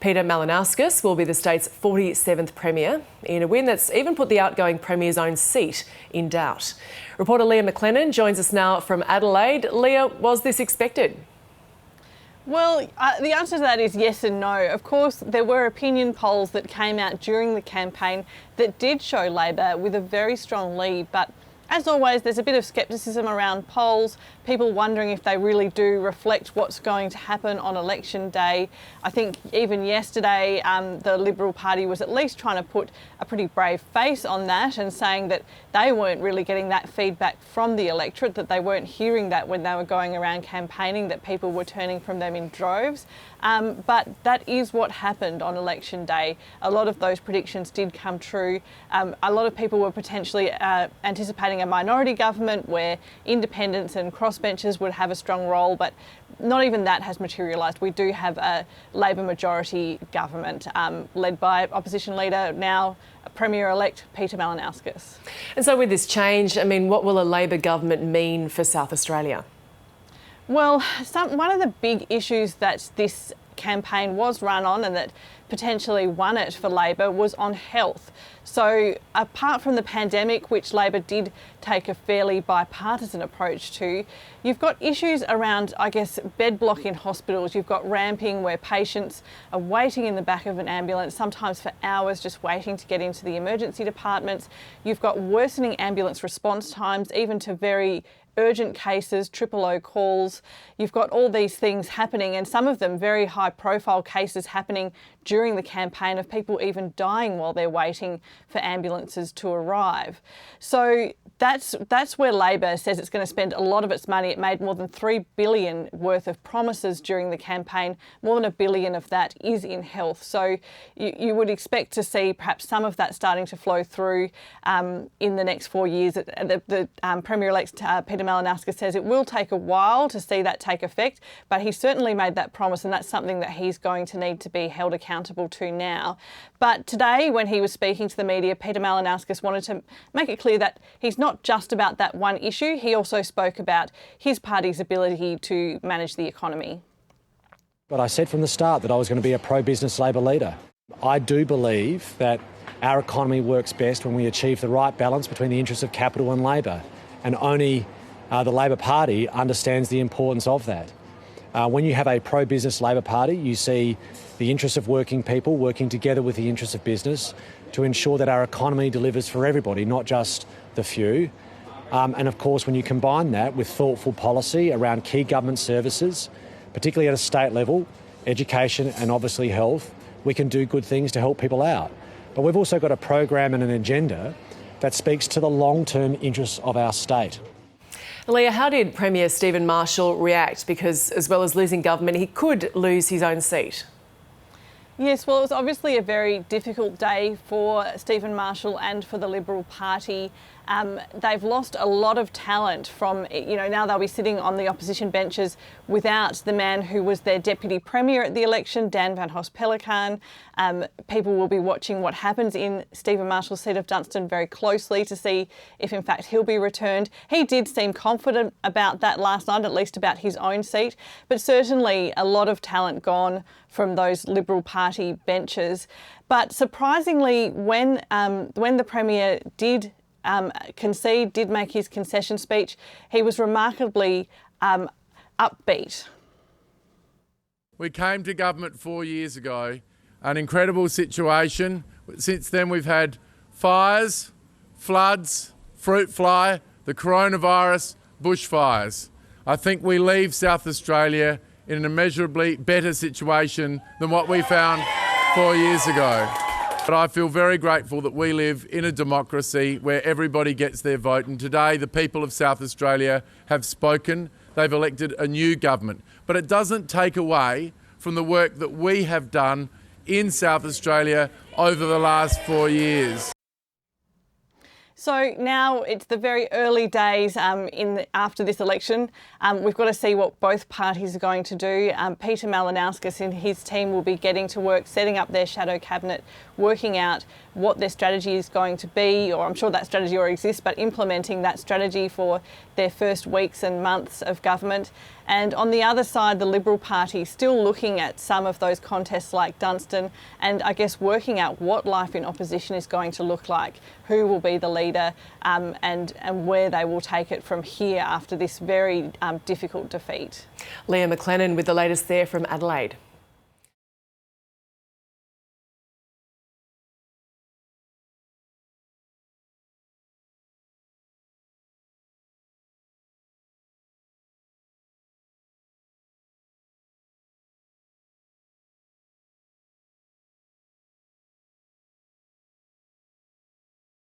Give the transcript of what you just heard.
Peter Malinauskas will be the state's 47th Premier in a win that's even put the outgoing Premier's own seat in doubt. Reporter Leah McLennan joins us now from Adelaide. Leah, was this expected? Well, the answer to that is yes and no. Of course, there were opinion polls that came out during the campaign that did show Labor with a very strong lead, but as always, there's a bit of scepticism around polls, people wondering if they really do reflect what's going to happen on election day. I think even yesterday, the Liberal Party was at least trying to put a pretty brave face on that and saying that they weren't really getting that feedback from the electorate, that they weren't hearing that when they were going around campaigning, that people were turning from them in droves. But that is what happened on election day. A lot of those predictions did come true. A lot of people were potentially anticipating a minority government where independents and crossbenchers would have a strong role, but not even that has materialised. We do have a Labor majority government led by opposition leader, now Premier-elect Peter Malinauskas. And so with this change, I mean, what will a Labor government mean for South Australia? Well, one of the big issues that this campaign was run on and that potentially won it for Labor was on health. So apart from the pandemic, which Labor did take a fairly bipartisan approach to, you've got issues around, I guess, bed block in hospitals. You've got ramping where patients are waiting in the back of an ambulance, sometimes for hours just waiting to get into the emergency departments. You've got worsening ambulance response times, even to very urgent cases, 000 calls. You've got all these things happening, and some of them very high profile cases happening during the campaign of people even dying while they're waiting for ambulances to arrive. So that's where Labor says it's going to spend a lot of its money. It made more than $3 billion worth of promises during the campaign. More than $1 billion of that is in health. So you would expect to see perhaps some of that starting to flow through in the next 4 years. The Premier-elect Peter Malinauskas says it will take a while to see that take effect, but he certainly made that promise, and that's something that he's going to need to be held accountable to now. But today, when he was speaking to the media, Peter Malinauskas wanted to make it clear that he's not just about that one issue. He also spoke about his party's ability to manage the economy. But I said from the start that I was going to be a pro-business Labor leader. I do believe that our economy works best when we achieve the right balance between the interests of capital and labour, and only the Labor Party understands the importance of that. When you have a pro-business Labor Party, you see the interests of working people working together with the interests of business to ensure that our economy delivers for everybody, not just the few. And of course, when you combine that with thoughtful policy around key government services, particularly at a state level, education and obviously health, we can do good things to help people out. But we've also got a program and an agenda that speaks to the long-term interests of our state. Leah, how did Premier Stephen Marshall react? Because as well as losing government, he could lose his own seat. Yes, well, it was obviously a very difficult day for Stephen Marshall and for the Liberal Party. They've lost a lot of talent from, now they'll be sitting on the opposition benches without the man who was their Deputy Premier at the election, Dan Van Hoos-Pellekaan. People will be watching what happens in Stephen Marshall's seat of Dunstan very closely to see if in fact he'll be returned. He did seem confident about that last night, at least about his own seat, but certainly a lot of talent gone from those Liberal Party benches. But surprisingly, when the Premier did did make his concession speech, he was remarkably upbeat. We came to government 4 years ago, an incredible situation. Since then we've had fires, floods, fruit fly, the coronavirus, bushfires. I think we leave South Australia in an immeasurably better situation than what we found 4 years ago. But I feel very grateful that we live in a democracy where everybody gets their vote. And today the people of South Australia have spoken. They've elected a new government. But it doesn't take away from the work that we have done in South Australia over the last 4 years. So now it's the very early days after this election. We've got to see what both parties are going to do. Peter Malinauskas and his team will be getting to work, setting up their shadow cabinet, working out what their strategy is going to be, or I'm sure that strategy already exists, but implementing that strategy for their first weeks and months of government. And on the other side, the Liberal Party still looking at some of those contests like Dunstan and I guess working out what life in opposition is going to look like, who will be the leader and where they will take it from here after this very difficult defeat. Leah McLennan with the latest there from Adelaide.